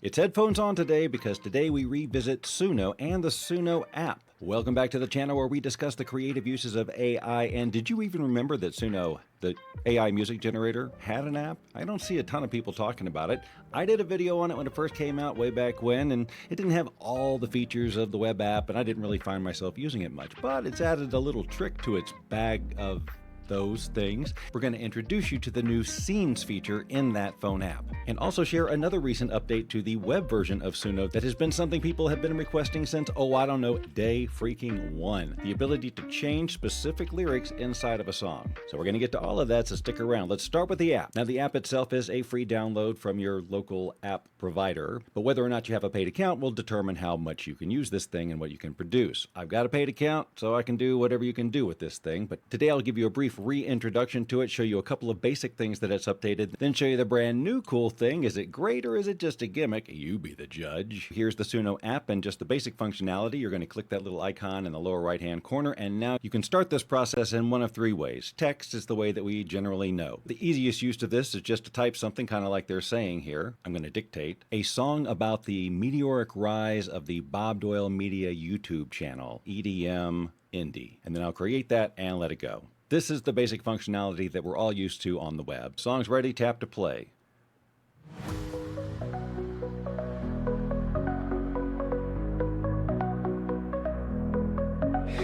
It's headphones on today because today we revisit Suno and the Suno app. Welcome back to the channel where we discuss the creative uses of AI. And did you even remember that Suno, the AI music generator, had an app? I don't see a ton of people talking about it. I did a video on it when it first came out way back when, and it didn't have all the features of the web app, and I didn't really find myself using it much. But it's added a little trick to its bag of those things. We're going to introduce you to the new Scenes feature in that phone app, and also share another recent update to the web version of Suno that has been something people have been requesting since, day freaking one. The ability to change specific lyrics inside of a song. So we're going to get to all of that, so stick around. Let's start with the app. Now, the app itself is a free download from your local app provider, but whether or not you have a paid account will determine how much you can use this thing and what you can produce. I've got a paid account, so I can do whatever you can do with this thing, but today I'll give you a brief reintroduction to it, show you a couple of basic things that it's updated, then show you the brand new cool thing. Is it great or is it just a gimmick? You be the judge. Here's the Suno app and just the basic functionality. You're going to click that little icon in the lower right hand corner, and now you can start this process in one of three ways. Text is the way that we generally know. The easiest use of this is just to type something kind of like they're saying here. I'm going to dictate a song about the meteoric rise of the Bob Doyle Media YouTube channel, EDM Indie, and then I'll create that and let it go. This is the basic functionality that we're all used to on the web. Song's ready, tap to play.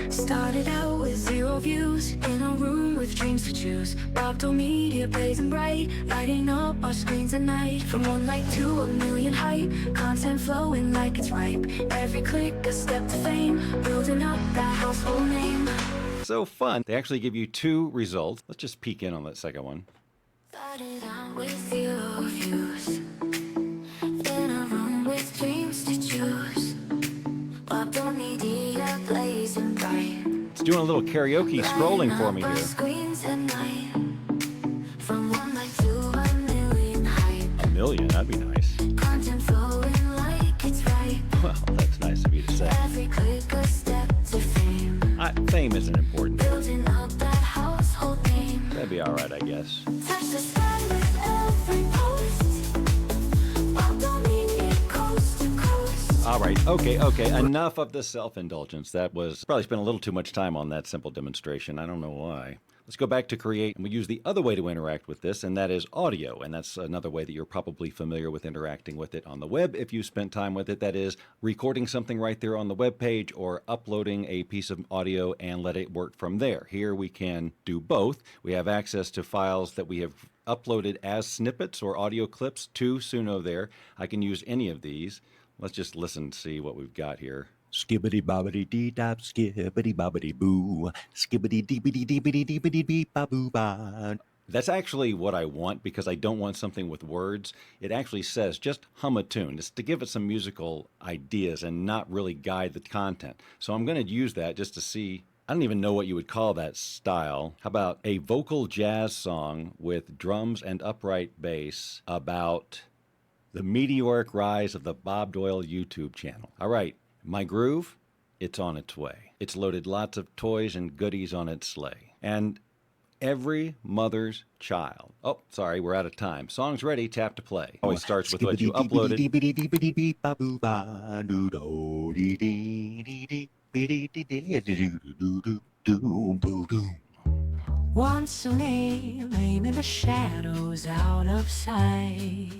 Started out with 0 views, in a room with dreams to choose. Bob Doyle Media blazing bright, lighting up our screens at night. From 1 like to a million hype, content flowing like it's ripe. Every click a step to fame, building up that household name. So fun. They actually give you 2 results. Let's just peek in on that second one. Started out with 0 views, in a room with dreams to choose. Bob Doyle Media blazing bright. It's doing a little karaoke scrolling for me here. Screens at night. From 1 like to a million hype. A million, that'd be nice. Content flowing like it's right. Well, that's nice of you to say. Every click a step to fame. Fame isn't important. Building up that household name. That'd be alright, I guess. Touch the sky with every post. Bob Doyle Media coast to coast. Alright, okay. Enough of the self-indulgence. That was probably spent a little too much time on that simple demonstration. I don't know why. Let's go back to create, and we use the other way to interact with this, and that is audio. And that's another way that you're probably familiar with interacting with it on the web if you spent time with it. That is recording something right there on the web page or uploading a piece of audio and let it work from there. Here we can do both. We have access to files that we have uploaded as snippets or audio clips to Suno there. I can use any of these. Let's just listen and see what we've got here. Skibbity bobbity dee dop, skibbity bobbity boo, skibbity deepity deepity deepity beep ba boo ba. That's actually what I want because I don't want something with words. It actually says just hum a tune. It's to give it some musical ideas and not really guide the content. So I'm going to use that just to see. I don't even know what you would call that style. How about a vocal jazz song with drums and upright bass about the meteoric rise of the Bob Doyle YouTube channel? All right. My groove, it's on its way. It's loaded lots of toys and goodies on its sleigh. And every mother's child. Oh, sorry, we're out of time. Song's ready, tap to play. Always starts with what you uploaded. Once a name, aim in the shadows out of sight.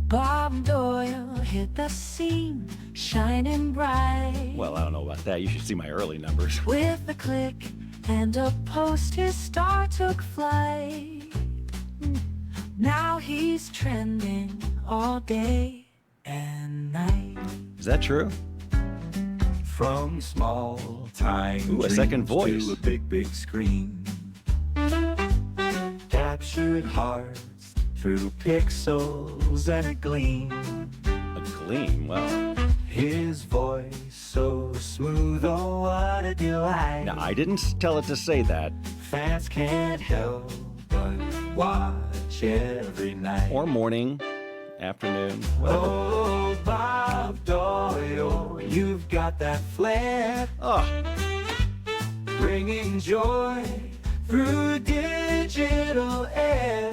Bob Doyle hit the scene, shining bright. Well, I don't know about that. You should see my early numbers. With a click and a post, his star took flight. Now he's trending all day and night. Is that true? From small time a second voice to a big screen. Captured hearts through pixels and a gleam. A gleam, wow. His voice so smooth, oh what a delight. Now, I didn't tell it to say that. Fans can't help but watch every night. Or morning, afternoon, whatever. Oh, Bob Doyle, you've got that flair. Oh, Bringing joy through digital air.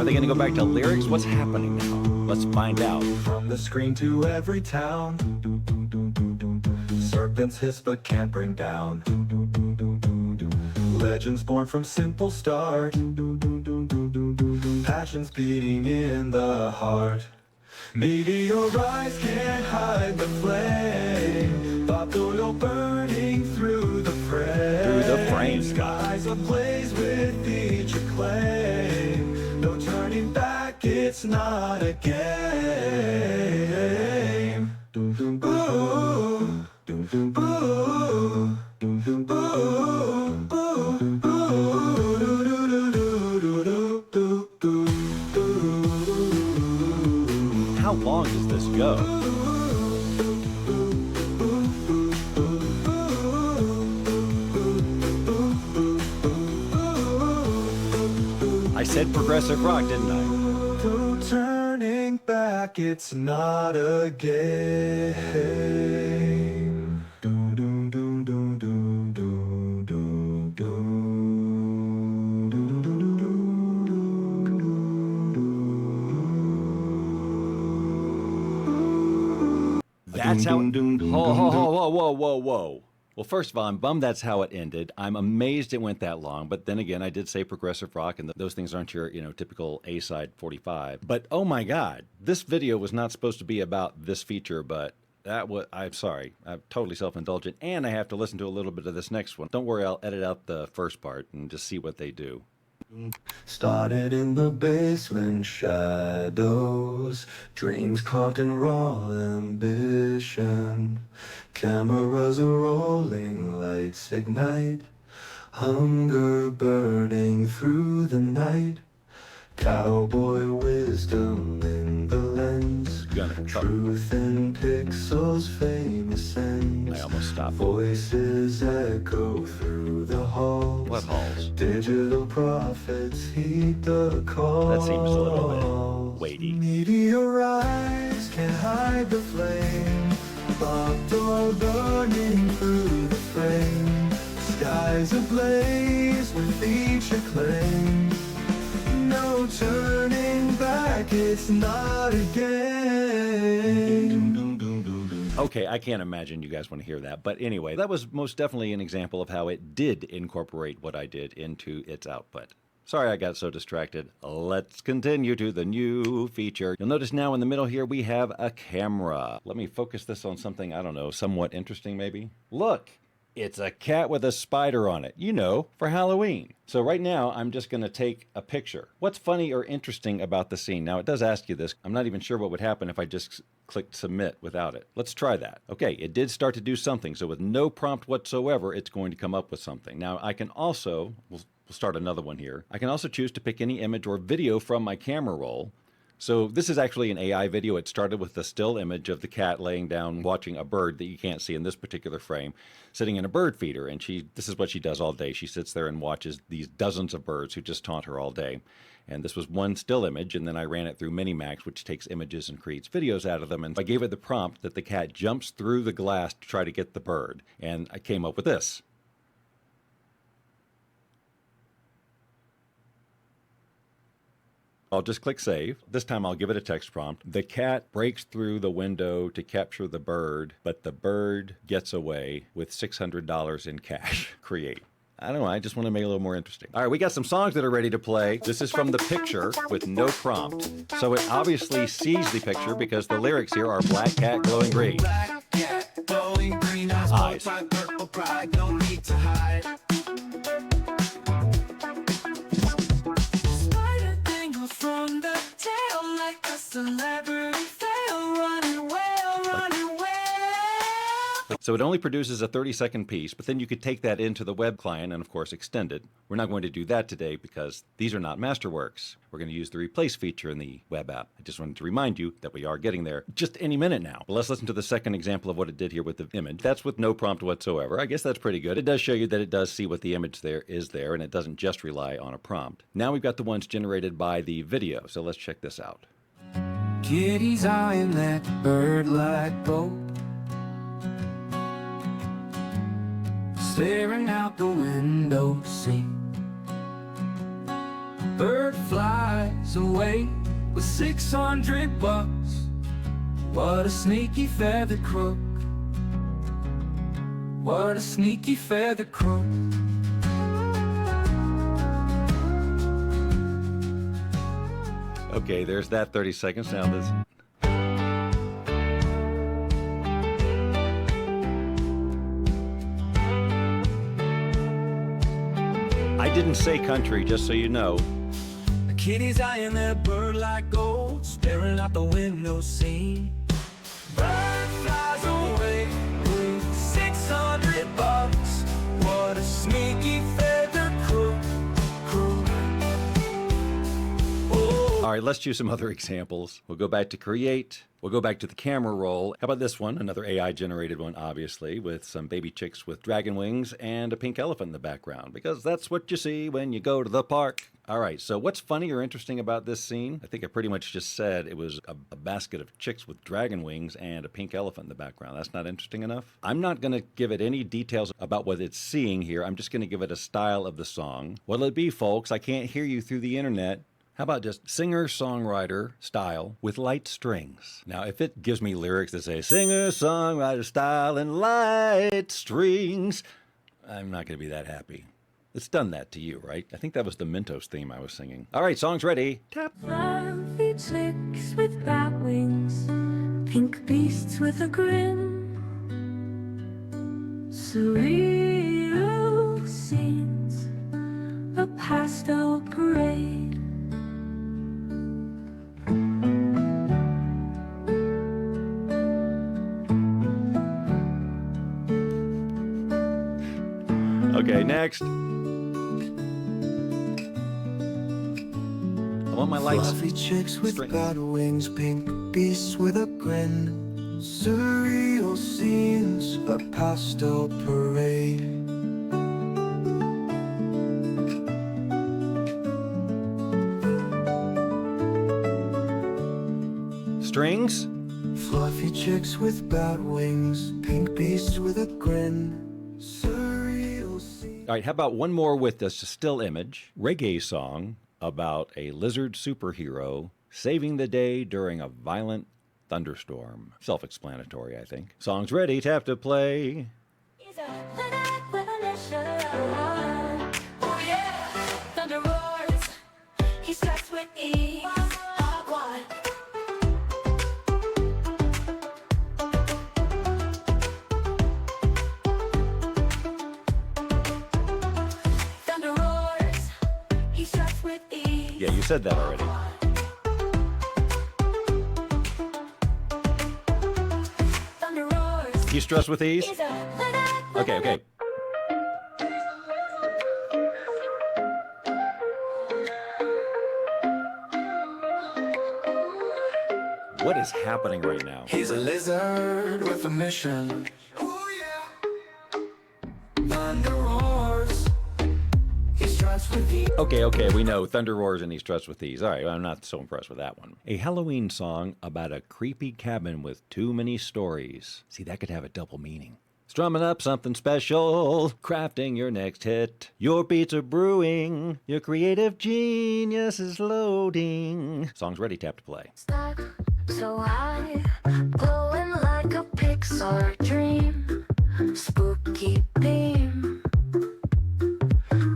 Are they going to go back to lyrics? What's happening now? Let's find out. From the screen to every town, serpents hiss but can't bring down. Legends born from simple start, passions beating in the heart. Meteorites can't hide the flame, Bob Doyle burning through the frame. Through the frame. Skies ablaze with each acclaim. No turning back, it's not a game. Ooh, ooh, How long does this go? I said progressive rock, didn't I? no turning back, it's not a game. Do, do, do, do, do, do, do, do. That's how. Whoa. Well, first of all, I'm bummed that's how it ended. I'm amazed it went that long. But then again, I did say progressive rock, and those things aren't your, typical A-side 45. But oh my God, this video was not supposed to be about this feature, but I'm sorry. I'm totally self-indulgent, and I have to listen to a little bit of this next one. Don't worry, I'll edit out the first part and just see what they do. Started in the basement shadows, dreams caught in raw ambition. Cameras are rolling, lights ignite, hunger burning through the night. Cowboy wisdom in the lens, truth in pixels, famous ends. I almost stopped. Voices echo through the halls. What halls? Digital prophets heed the call. That seems a little bit weighty. Meteorites can't hide the flame, locked or burning through the frame. Skies ablaze with each acclaim. No turning back, it's not a game. Okay, I can't imagine you guys want to hear that. But anyway, that was most definitely an example of how it did incorporate what I did into its output. Sorry I got so distracted. Let's continue to the new feature. You'll notice now in the middle here we have a camera. Let me focus this on something, I don't know, somewhat interesting maybe. Look! It's a cat with a spider on it, for Halloween. So right now, I'm just going to take a picture. What's funny or interesting about the scene? Now, it does ask you this. I'm not even sure what would happen if I just clicked submit without it. Let's try that. Okay, it did start to do something. So with no prompt whatsoever, it's going to come up with something. Now, I can also, we'll start another one here. I can also choose to pick any image or video from my camera roll. So this is actually an AI video. It started with the still image of the cat laying down watching a bird that you can't see in this particular frame, sitting in a bird feeder. And this is what she does all day. She sits there and watches these dozens of birds who just taunt her all day. And this was one still image, and then I ran it through Minimax, which takes images and creates videos out of them. And I gave it the prompt that the cat jumps through the glass to try to get the bird. And I came up with this. I'll just click save. This time I'll give it a text prompt. The cat breaks through the window to capture the bird, but the bird gets away with $600 in cash. Create. I don't know, I just want to make it a little more interesting. All right, we got some songs that are ready to play. This is from the picture with no prompt. So it obviously sees the picture because the lyrics here are black cat glowing green. Black cat glowing green Eyes. Purple pride, no need to hide. From the tail like a celebrity fail, running well, running well. So it only produces a 30-second piece, but then you could take that into the web client and, of course, extend it. We're not going to do that today because these are not masterworks. We're going to use the replace feature in the web app. I just wanted to remind you that we are getting there just any minute now. But let's listen to the second example of what it did here with the image. That's with no prompt whatsoever. I guess that's pretty good. It does show you that it does see what the image there is there, and it doesn't just rely on a prompt. Now we've got the ones generated by the video, so let's check this out. Kitty's eyeing that bird-like boat, staring out the window seat. bird flies away with $600. What a sneaky feather crook. What a sneaky feather crook. Okay, there's that 30 seconds. Now this. I didn't say country, just so you know. A kitty's eyeing that bird like gold, staring out the window scene. Bird flies away with $600. What a sneaky feather crook. All right, let's choose some other examples. We'll go back to create. We'll go back to the camera roll. How about this one? Another AI-generated one, obviously, with some baby chicks with dragon wings and a pink elephant in the background, because that's what you see when you go to the park. All right, so what's funny or interesting about this scene? I think I pretty much just said it was a basket of chicks with dragon wings and a pink elephant in the background. That's not interesting enough? I'm not going to give it any details about what it's seeing here. I'm just going to give it a style of the song. What'll it be, folks? I can't hear you through the internet. How about just singer-songwriter style with light strings? Now, if it gives me lyrics that say singer-songwriter style and light strings, I'm not going to be that happy. It's done that to you, right? I think that was the Mentos theme I was singing. All right, song's ready. Tap. Fluffy chicks with bat wings, pink beasts with a grin, surreal scenes, a pastel parade. Okay, next. I want my lights. Fluffy chicks with straight. bat wings, pink beasts with a grin, surreal scenes, a pastel parade. Strings. Fluffy chicks with bat wings, pink beasts with a grin, surreal scenes. All right, how about one more with this still image? Reggae song about a lizard superhero saving the day during a violent thunderstorm. Self-explanatory, I think. Song's ready, tap to play. He's a revolution. Oh yeah, thunder roars. He starts with E. Agua. Thunder roars. He starts with E. Yeah, you said that already. Thunder roars. You stress with these? He's a Okay. What is happening right now? He's a lizard with a mission. Oh yeah. Thunder roars. He starts with the. Okay, we know Thunder Roars and he struts with these. All right, I'm not so impressed with that one. A Halloween song about a creepy cabin with too many stories. See, that could have a double meaning. Strumming up something special, crafting your next hit. Your beats are brewing, your creative genius is loading. Song's ready, tap to play. Stuck so high, glowing like a Pixar dream. Spooky beam.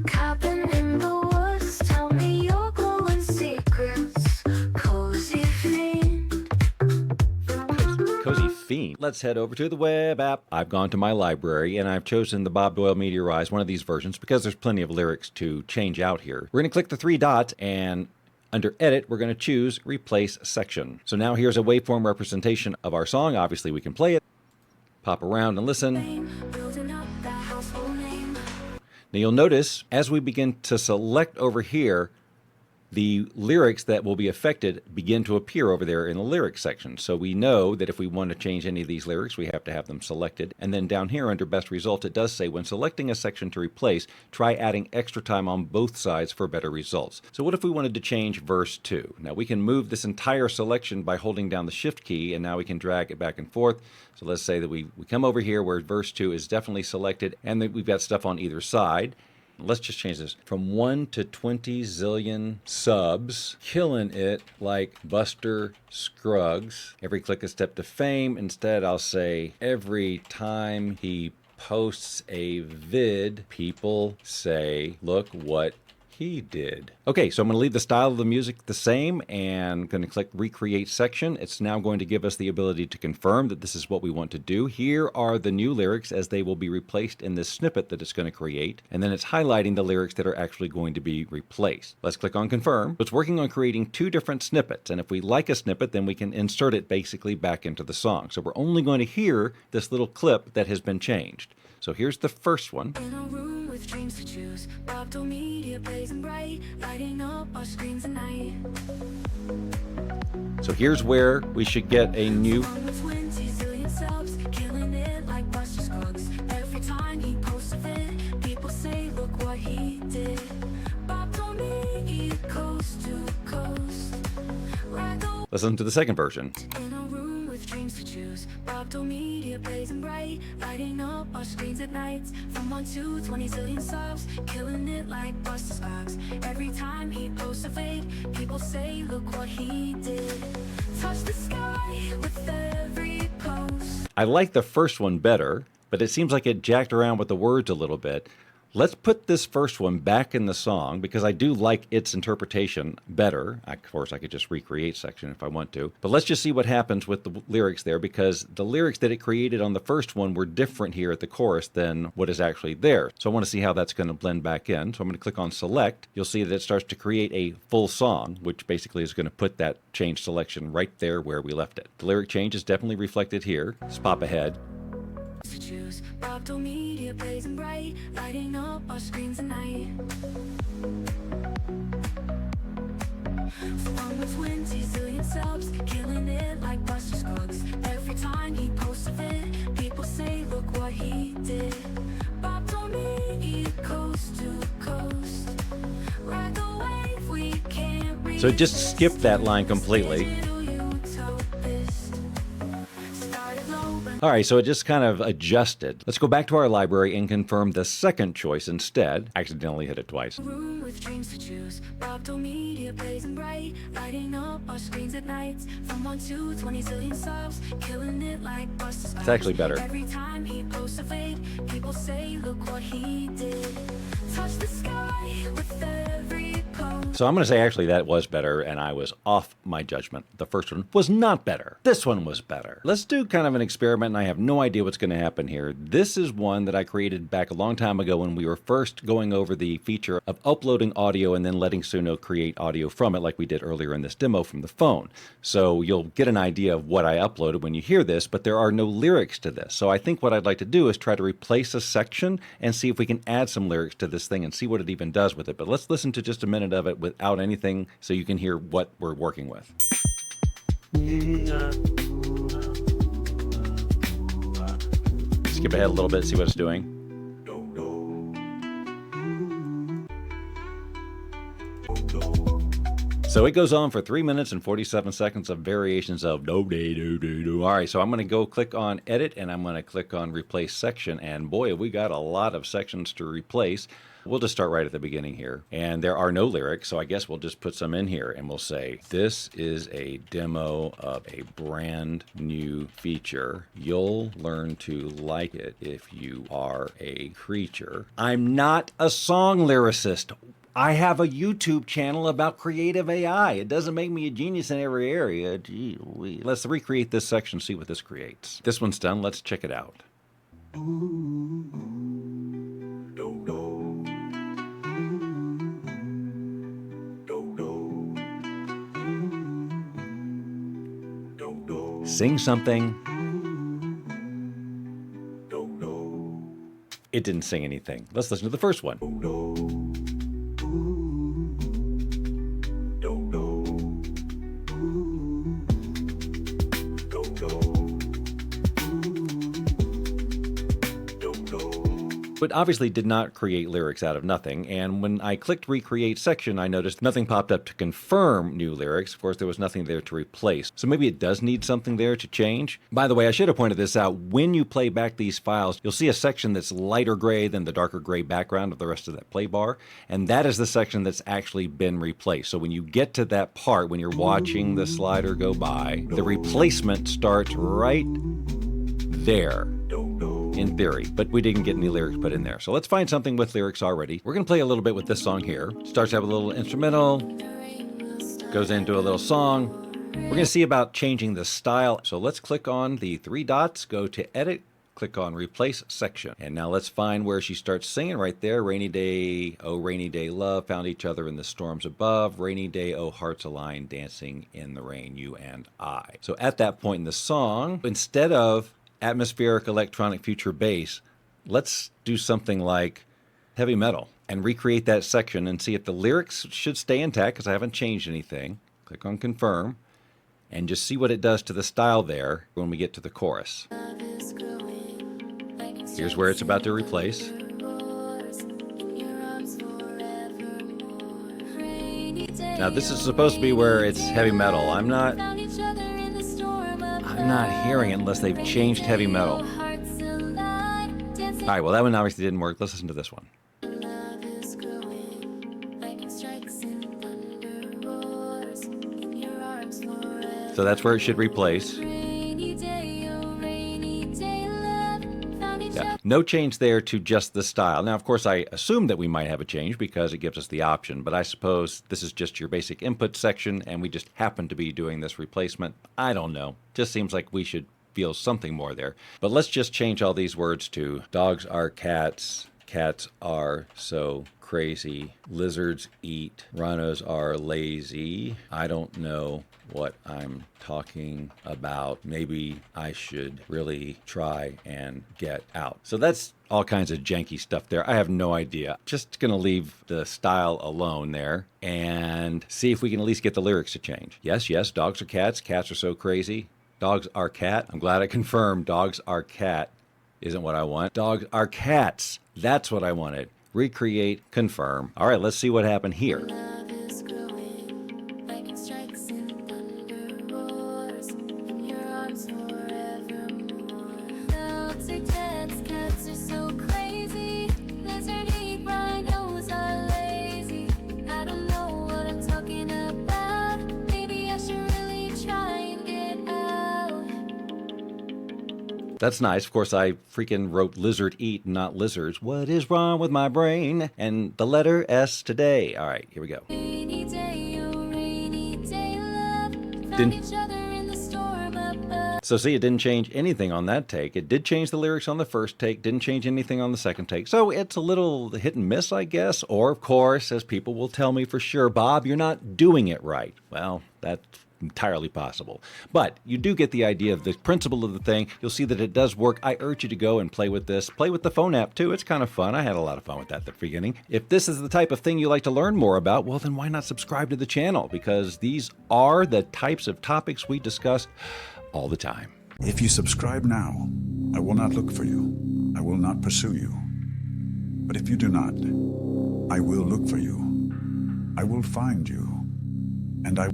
Cabin in the woods, tell me your glowing secrets. Cozy fiend. Cozy Fiend. Let's head over to the web app. I've gone to my library and I've chosen the Bob Doyle Meteorize, one of these versions, because there's plenty of lyrics to change out here. We're going to click the three dots and under Edit, we're going to choose Replace Section. So now here's a waveform representation of our song. Obviously, we can play it, pop around and listen. Building up that household name. Now you'll notice as we begin to select over here, the lyrics that will be affected begin to appear over there in the lyrics section. So we know that if we want to change any of these lyrics, we have to have them selected. And then down here under best result, it does say when selecting a section to replace, try adding extra time on both sides for better results. So what if we wanted to change verse 2? Now we can move this entire selection by holding down the shift key, and now we can drag it back and forth. So let's say that we come over here where verse 2 is definitely selected and that we've got stuff on either side. Let's just change this from 1 to 20 zillion subs, killing it like Buster Scruggs. Every click a step to fame. Instead, I'll say every time he posts a vid, people say, look what he did. Okay, so I'm going to leave the style of the music the same and going to click recreate section. It's now going to give us the ability to confirm that this is what we want to do. Here are the new lyrics as they will be replaced in this snippet that it's going to create. And then it's highlighting the lyrics that are actually going to be replaced. Let's click on confirm. It's working on creating 2 different snippets. And if we like a snippet, then we can insert it basically back into the song. So we're only going to hear this little clip that has been changed. So here's the first one. In a room with dreams to choose, Opto Media blazing bright, lighting up our screens at night. So here's where we should get a new. With 20 zillion subs, killing it like Buster Scruggs. Every time he posts a vid, people say, look what he did. Opto Media coast to coast. Listen to the second version. In a room with dreams to choose, Opto Media blazing bright, lighting up our screens at night. From 1 to 20 zillion subs, killing it like Buster Scruggs. Every time he posts a fade, people say, look what he did. Touch the sky with every post. I like the first one better, but it seems like it jacked around with the words a little bit. Let's put this first one back in the song because I do like its interpretation better. Of course, I could just recreate section if I want to. But let's just see what happens with the lyrics there because the lyrics that it created on the first one were different here at the chorus than what is actually there. So I want to see how that's going to blend back in. So I'm going to click on select. You'll see that it starts to create a full song, which basically is going to put that change selection right there where we left it. The lyric change is definitely reflected here. Let's pop ahead. To choose, Opto Media blazing bright, lighting up our screens at night. From with 20 zillion subs, killing it like Buster Scruggs. Every time he posts a vid, people say, look what he did. Opto Media coast to coast. Ride the wave, we can't reach. So just skip that line completely. All right, so it just kind of adjusted. Let's go back to our library and confirm the second choice instead. Accidentally hit it twice. Room with dreams to choose, Opto Media blazing bright, lighting up our screens at night. From 1 to 20 zillion subs, killing it like Buster Scruggs. It's actually better. Every time he posts a fade, people say, look what he did. Touch the sky with every post. So I'm going to say actually that was better and I was off my judgment. The first one was not better. This one was better. Let's do kind of an experiment and I have no idea what's going to happen here. This is one that I created back a long time ago when we were first going over the feature of uploading audio and then letting Suno create audio from it like we did earlier in this demo from the phone. So you'll get an idea of what I uploaded when you hear this, but there are no lyrics to this. So I think what I'd like to do is try to replace a section and see if we can add some lyrics to this thing and see what it even does with it. But let's listen to just a minute of it without anything so you can hear what we're working with. Skip ahead a little bit, see what it's doing. So it goes on for 3 minutes and 47 seconds of variations of do, de, do, do, do. All right, so I'm going to go click on edit and I'm going to click on replace section. And boy, we got a lot of sections to replace. We'll just start right at the beginning here. And there are no lyrics, so I guess we'll just put some in here and we'll say, this is a demo of a brand new feature. You'll learn to like it if you are a creature. I'm not a song lyricist. I have a YouTube channel about creative AI. It doesn't make me a genius in every area. Gee whiz. Let's recreate this section, see what this creates. This one's done. Let's check it out. Sing something. It didn't sing anything. Let's listen to the first one. But obviously did not create lyrics out of nothing, and when I clicked recreate section, I noticed nothing popped up to confirm new lyrics. Of course, there was nothing there to replace. So maybe it does need something there to change. By the way, I should have pointed this out. When you play back these files, you'll see a section that's lighter gray than the darker gray background of the rest of that play bar, and that is the section that's actually been replaced. So when you get to that part, when you're watching the slider go by, the replacement starts right there. In theory, but we didn't get any lyrics put in there. So let's find something with lyrics already. We're gonna play a little bit with this song here. Starts out with a little instrumental, goes into a little song. We're gonna see about changing the style. So let's click on the three dots, go to edit, click on replace section. And now let's find where she starts singing right there. Rainy day, oh rainy day love, found each other in the storms above. Rainy day, oh hearts align, dancing in the rain, you and I. So at that point in the song, instead of atmospheric electronic future bass, let's do something like heavy metal and recreate that section and see if the lyrics should stay intact because I haven't changed anything. Click on confirm and just see what it does to the style there when we get to the chorus. Here's where it's about to replace. Now this is supposed to be where it's heavy metal. I'm not hearing it unless they've changed heavy metal. All right, well, that one obviously didn't work. Let's listen to this one. So that's where it should replace. Yeah, no change there to just the style. Now, of course, I assume that we might have a change because it gives us the option, but I suppose this is just your basic input section and we just happen to be doing this replacement. I don't know. Just seems like we should feel something more there. But let's just change all these words to dogs are cats, cats are so crazy, lizards eat, rhinos are lazy. I don't know what I'm talking about. Maybe I should really try and get out. So that's all kinds of janky stuff there. I have no idea. Just gonna leave the style alone there and see if we can at least get the lyrics to change. Yes, yes, dogs are cats, cats are so crazy. Dogs are cat. I'm glad I confirmed dogs are cat isn't what I want. Dogs are cats. That's what I wanted. Recreate, confirm. All right, let's see what happened here. That's nice. Of course, I freaking wrote lizard eat, not lizards. What is wrong with my brain? And the letter S today. All right, here we go. So see, it didn't change anything on that take. It did change the lyrics on the first take, didn't change anything on the second take. So it's a little hit and miss, I guess. Or, of course, as people will tell me for sure, Bob, you're not doing it right. Well, that's entirely possible. But you do get the idea of the principle of the thing. You'll see that it does work. I urge you to go and play with this. Play with the phone app too. It's kind of fun. I had a lot of fun with that at the beginning. If this is the type of thing you like to learn more about, well, then why not subscribe to the channel? Because these are the types of topics we discuss all the time. If you subscribe now, I will not look for you. I will not pursue you. But if you do not, I will look for you. I will find you. And I